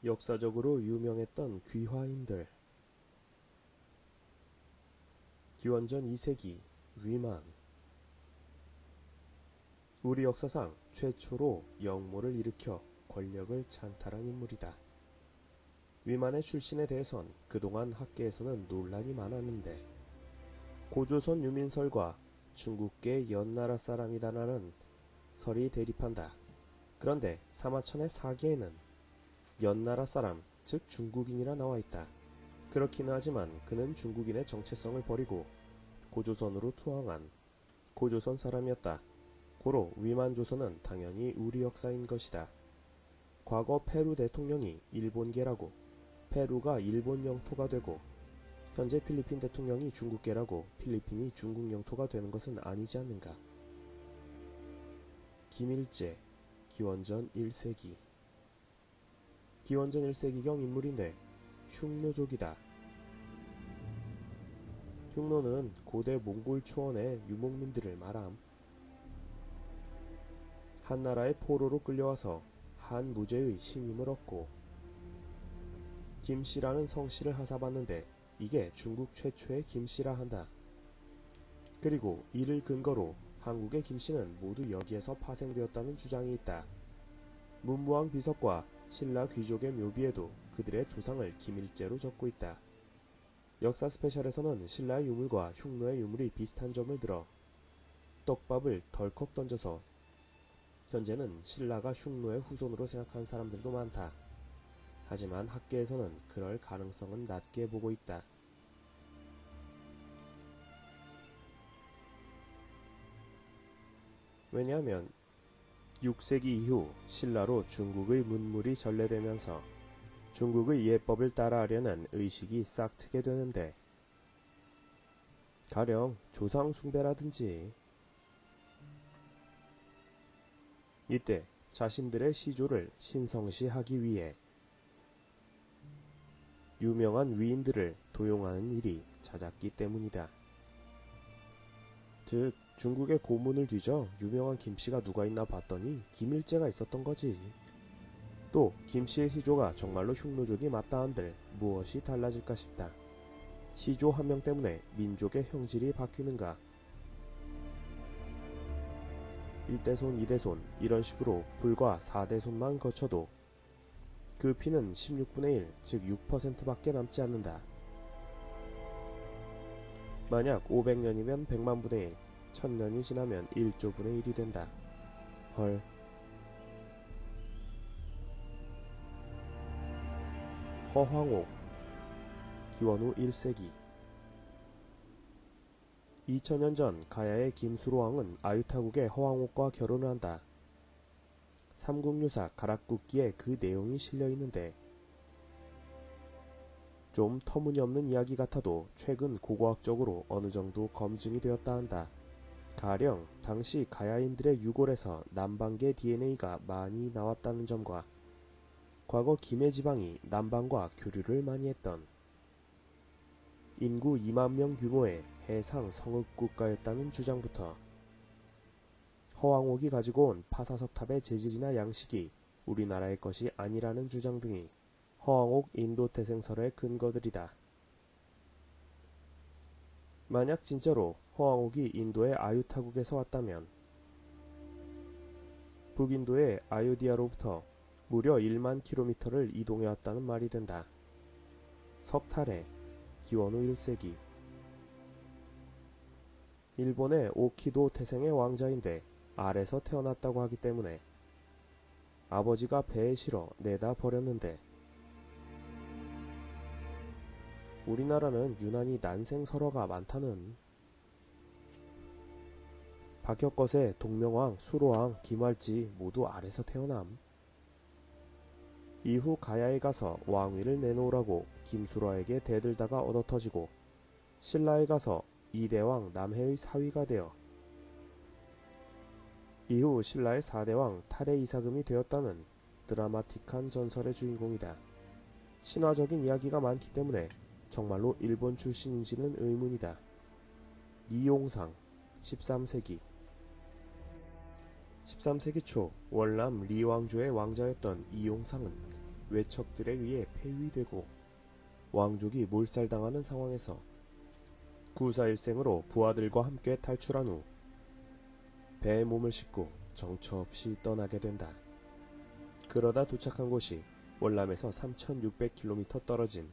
역사적으로 유명했던 귀화인들. 기원전 2세기 위만. 우리 역사상 최초로 역모를 일으켜 권력을 찬탈한 인물이다. 위만의 출신에 대해선 그동안 학계에서는 논란이 많았는데 고조선 유민설과 중국계 연나라 사람이다라는 설이 대립한다. 그런데 사마천의 사기에는 연나라 사람, 즉 중국인이라 나와있다. 그렇기는 하지만 그는 중국인의 정체성을 버리고 고조선으로 투항한 고조선 사람이었다. 고로 위만조선은 당연히 우리 역사인 것이다. 과거 페루 대통령이 일본계라고 페루가 일본 영토가 되고 현재 필리핀 대통령이 중국계라고 필리핀이 중국 영토가 되는 것은 아니지 않는가. 김일제, 기원전 1세기. 기원전 1세기경 인물인데 흉노족이다. 흉노는 고대 몽골 초원의 유목민들을 말함. 한나라의 포로로 끌려와서 한 무제의 신임을 얻고 김씨라는 성씨를 하사받는데 이게 중국 최초의 김씨라 한다. 그리고 이를 근거로 한국의 김씨는 모두 여기에서 파생되었다는 주장이 있다. 문무왕 비석과 신라 귀족의 묘비에도 그들의 조상을 김일제로 적고 있다. 역사 스페셜에서는 신라의 유물과 흉노의 유물이 비슷한 점을 들어 떡밥을 덜컥 던져서 현재는 신라가 흉노의 후손으로 생각하는 사람들도 많다. 하지만 학계에서는 그럴 가능성은 낮게 보고 있다. 왜냐하면 6세기 이후 신라로 중국의 문물이 전래되면서 중국의 예법을 따라하려는 의식이 싹트게 되는데 가령 조상 숭배라든지 이때 자신들의 시조를 신성시하기 위해 유명한 위인들을 도용하는 일이 잦았기 때문이다. 즉 중국의 고문을 뒤져 유명한 김씨가 누가 있나 봤더니 김일제가 있었던 거지. 또 김씨의 시조가 정말로 흉노족이 맞다 한들 무엇이 달라질까 싶다. 시조 한 명 때문에 민족의 형질이 바뀌는가. 1대손, 2대손 이런 식으로 불과 4대손만 거쳐도 그 피는 16분의 1, 즉 6%밖에 남지 않는다. 만약 500년이면 100만분의 1, 1000년이 지나면 1조분의 1이 된다. 헐. 허황옥, 기원후 1세기. 2000년 전 가야의 김수로왕은 아유타국의 허황옥과 결혼을 한다. 삼국유사 가락국기에 그 내용이 실려있는데 좀 터무니없는 이야기 같아도 최근 고고학적으로 어느정도 검증이 되었다 한다. 가령 당시 가야인들의 유골에서 남방계 DNA가 많이 나왔다는 점과 과거 김해 지방이 남방과 교류를 많이 했던 인구 2만 명 규모의 해상 성읍 국가였다는 주장부터 허황옥이 가지고 온 파사석탑의 재질이나 양식이 우리나라의 것이 아니라는 주장 등이 허황옥 인도태생설의 근거들이다. 만약 진짜로 허황옥이 인도의 아유타국에서 왔다면 북인도의 아유디아로부터 무려 1만 킬로미터를 이동해왔다는 말이 된다. 석탈해, 기원후 1세기. 일본의 오키도 태생의 왕자인데 알에서 태어났다고 하기 때문에 아버지가 배에 실어 내다 버렸는데 우리나라는 유난히 난생설화가 많다는. 박혁것의 동명왕, 수로왕, 김활지 모두 알에서 태어남. 이후 가야에 가서 왕위를 내놓으라고 김수로에게 대들다가 얻어터지고 신라에 가서 이대왕 남해의 사위가 되어 이후 신라의 4대왕 탈의 이사금이 되었다는 드라마틱한 전설의 주인공이다. 신화적인 이야기가 많기 때문에 정말로 일본 출신인지는 의문이다. 이용상, 13세기. 13세기 초 월남 리왕조의 왕자였던 이용상은 외척들에 의해 폐위되고 왕족이 몰살당하는 상황에서 구사일생으로 부하들과 함께 탈출한 후 배에 몸을 싣고 정처 없이 떠나게 된다. 그러다 도착한 곳이 월남에서 3600km 떨어진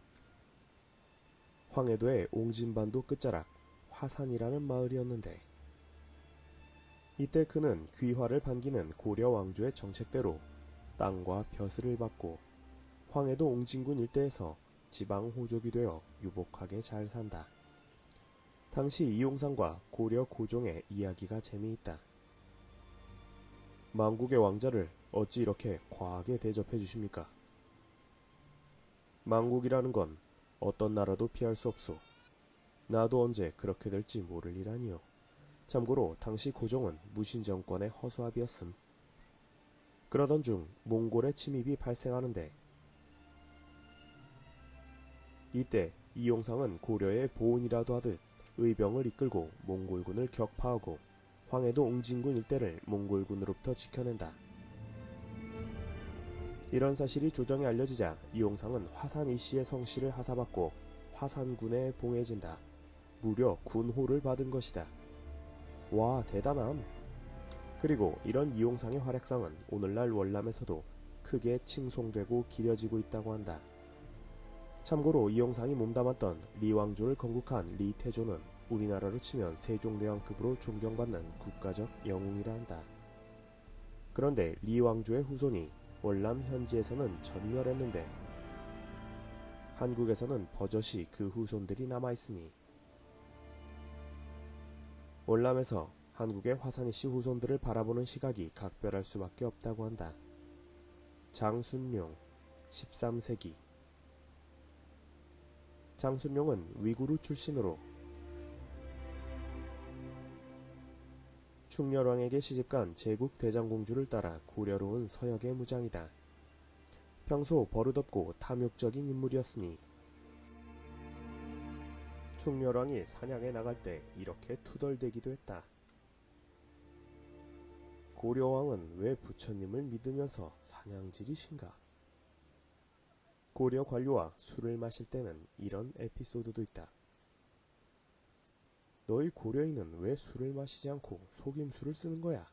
황해도의 옹진반도 끝자락 화산이라는 마을이었는데, 이때 그는 귀화를 반기는 고려 왕조의 정책대로 땅과 벼슬을 받고 황해도 옹진군 일대에서 지방 호족이 되어 유복하게 잘 산다. 당시 이용상과 고려 고종의 이야기가 재미있다. 망국의 왕자를 어찌 이렇게 과하게 대접해 주십니까? 망국이라는 건 어떤 나라도 피할 수 없소. 나도 언제 그렇게 될지 모를 일 아니요. 참고로 당시 고종은 무신정권의 허수아비였음. 그러던 중 몽골의 침입이 발생하는데, 이때 이용상은 고려의 보훈이라도 하듯 의병을 이끌고 몽골군을 격파하고 황해도 옹진군 일대를 몽골군으로부터 지켜낸다. 이런 사실이 조정에 알려지자 이용상은 화산 이씨의 성씨를 하사받고 화산군에 봉해진다. 무려 군호를 받은 것이다. 와, 대단함. 그리고 이런 이용상의 활약상은 오늘날 월남에서도 크게 칭송되고 기려지고 있다고 한다. 참고로 이용상이 몸담았던 리왕조를 건국한 리태조는 우리나라로 치면 세종대왕급으로 존경받는 국가적 영웅이라 한다. 그런데 리왕조의 후손이 월남 현지에서는 전멸했는데, 한국에서는 버젓이 그 후손들이 남아있으니 월남에서 한국의 화산이씨 후손들을 바라보는 시각이 각별할 수밖에 없다고 한다. 장순룡 13세기. 장순룡은 위구르 출신으로 충렬왕에게 시집간 제국 대장공주를 따라 고려로 온 서역의 무장이다. 평소 버릇없고 탐욕적인 인물이었으니 충렬왕이 사냥에 나갈 때 이렇게 투덜대기도 했다. 고려왕은 왜 부처님을 믿으면서 사냥질이신가? 고려 관료와 술을 마실 때는 이런 에피소드도 있다. 너희 고려인은 왜 술을 마시지 않고 속임수를 쓰는 거야?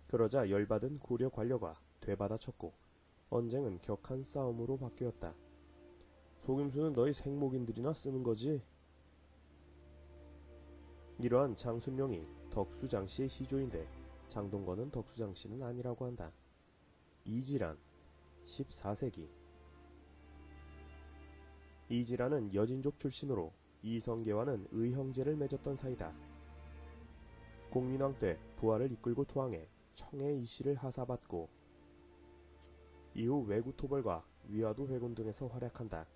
그러자 열받은 고려 관료가 되받아쳤고 언쟁은 격한 싸움으로 바뀌었다. 속임수는 너희 생목인들이나 쓰는 거지? 이러한 장순룡이 덕수장씨의 시조인데 장동건은 덕수장씨는 아니라고 한다. 이지란 14세기. 이지란은 여진족 출신으로 이성계와는 의형제를 맺었던 사이다. 공민왕 때 부하를 이끌고 투항해 청해 이씨를 하사받고 이후 외구 토벌과 위화도 회군 등에서 활약한다.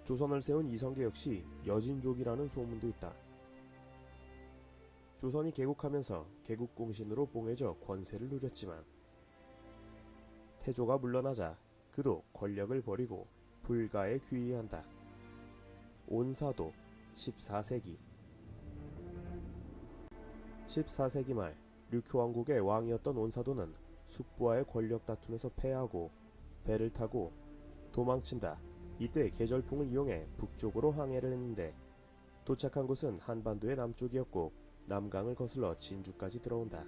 조선을 세운 이성계 역시 여진족이라는 소문도 있다. 조선이 개국하면서 개국공신으로 봉해져 권세를 누렸지만 태조가 물러나자 그도 권력을 버리고 불가에 귀의한다. 온사도 14세기. 14세기 말 류큐왕국의 왕이었던 온사도는 숙부와의 권력 다툼에서 패하고 배를 타고 도망친다. 이때 계절풍을 이용해 북쪽으로 항해를 했는데 도착한 곳은 한반도의 남쪽이었고 남강을 거슬러 진주까지 들어온다.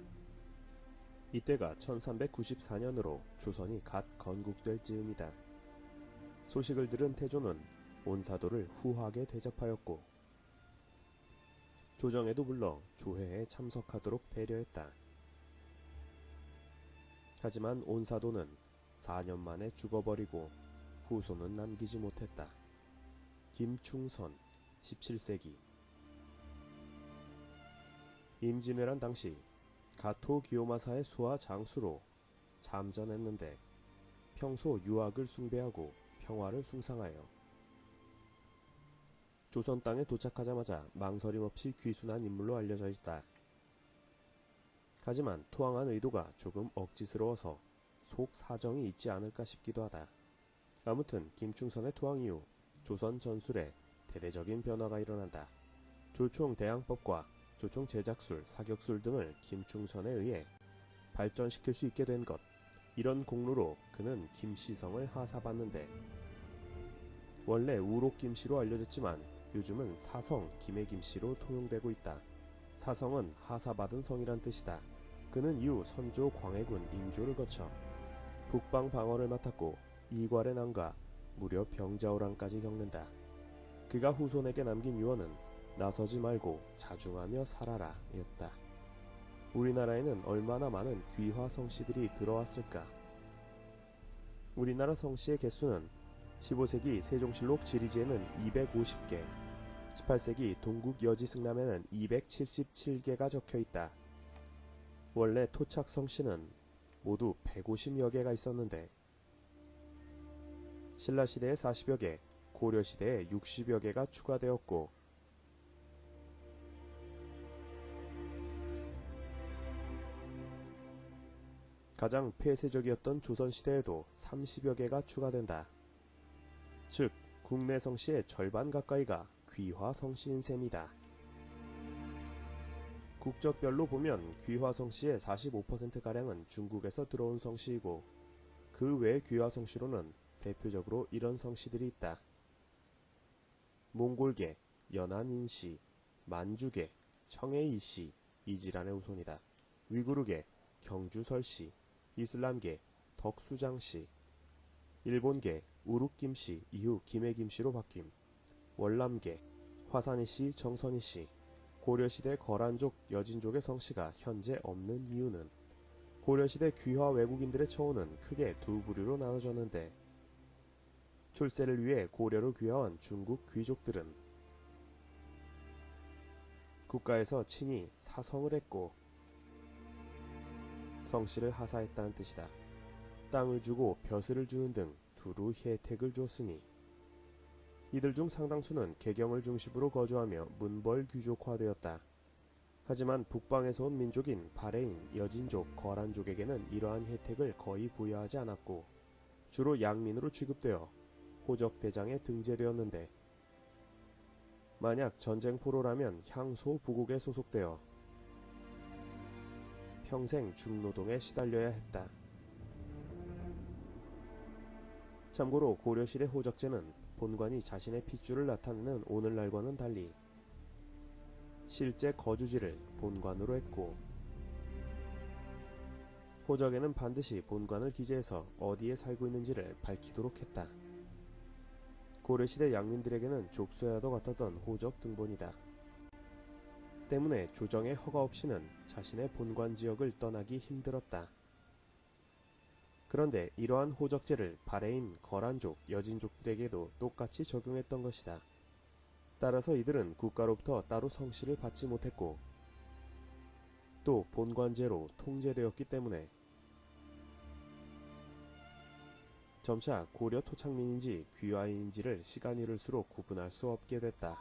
이때가 1394년으로 조선이 갓 건국될 즈음이다. 소식을 들은 태조는 온사도를 후하게 대접하였고 조정에도 불러 조회에 참석하도록 배려했다. 하지만 온사도는 4년 만에 죽어버리고 후손은 남기지 못했다. 김충선 17세기. 임진왜란 당시 가토 기요마사의 수하 장수로 잠전했는데 평소 유학을 숭배하고 평화를 숭상하여 조선 땅에 도착하자마자 망설임 없이 귀순한 인물로 알려져 있다. 하지만 투항한 의도가 조금 억지스러워서 속 사정이 있지 않을까 싶기도 하다. 아무튼 김충선의 투항 이후 조선 전술에 대대적인 변화가 일어난다. 조총 대항법과 조총 제작술, 사격술 등을 김충선에 의해 발전시킬 수 있게 된 것. 이런 공로로 그는 김씨성을 하사받는데, 원래 우록 김씨로 알려졌지만 요즘은 사성 김해 김씨로 통용되고 있다. 사성은 하사받은 성이란 뜻이다. 그는 이후 선조 광해군 인조를 거쳐 북방 방어를 맡았고 이괄의 난과 무려 병자호란까지 겪는다. 그가 후손에게 남긴 유언은 나서지 말고 자중하며 살아라 였다. 우리나라에는 얼마나 많은 귀화 성씨들이 들어왔을까. 우리나라 성씨의 개수는 15세기 세종실록 지리지에는 250개, 18세기 동국 여지승람에는 277개가 적혀있다. 원래 토착 성씨는 모두 150여 개가 있었는데 신라시대에 40여 개, 고려시대에 60여 개가 추가되었고 가장 폐쇄적이었던 조선시대에도 30여 개가 추가된다. 즉 국내 성씨의 절반 가까이가 귀화 성씨인 셈이다. 국적별로 보면 귀화 성씨의 45%가량은 중국에서 들어온 성씨이고 그 외 귀화 성씨로는 대표적으로 이런 성씨들이 있다. 몽골계, 연안인씨, 만주계, 청해이씨, 이질안의 후손이다. 위구르계, 경주설씨, 이슬람계, 덕수장씨, 일본계, 우룩김씨 이후 김해김씨로 바뀜, 월남계, 화산이씨, 정선이씨, 고려시대 거란족, 여진족의 성씨가 현재 없는 이유는 고려시대 귀화 외국인들의 처우는 크게 두 부류로 나눠졌는데 출세를 위해 고려로 귀화한 중국 귀족들은 국가에서 친히 사성을 했고 성씨를 하사했다는 뜻이다. 땅을 주고 벼슬을 주는 등 두루 혜택을 줬으니 이들 중 상당수는 개경을 중심으로 거주하며 문벌 귀족화되었다. 하지만 북방에서 온 민족인 바레인, 여진족, 거란족에게는 이러한 혜택을 거의 부여하지 않았고 주로 양민으로 취급되어 호적대장에 등재되었는데 만약 전쟁포로라면 향소 부국에 소속되어 평생 중노동에 시달려야 했다. 참고로 고려시대 호적제는 본관이 자신의 핏줄을 나타내는 오늘날과는 달리 실제 거주지를 본관으로 했고 호적에는 반드시 본관을 기재해서 어디에 살고 있는지를 밝히도록 했다. 고려시대 양민들에게는 족쇄와도 같았던 호적 등본이다. 때문에 조정의 허가 없이는 자신의 본관 지역을 떠나기 힘들었다. 그런데 이러한 호적제를 바레인, 거란족, 여진족들에게도 똑같이 적용했던 것이다. 따라서 이들은 국가로부터 따로 성씨를 받지 못했고 또 본관제로 통제되었기 때문에 점차 고려 토착민인지 귀화인인지를 시간이 흐를수록 구분할 수 없게 됐다.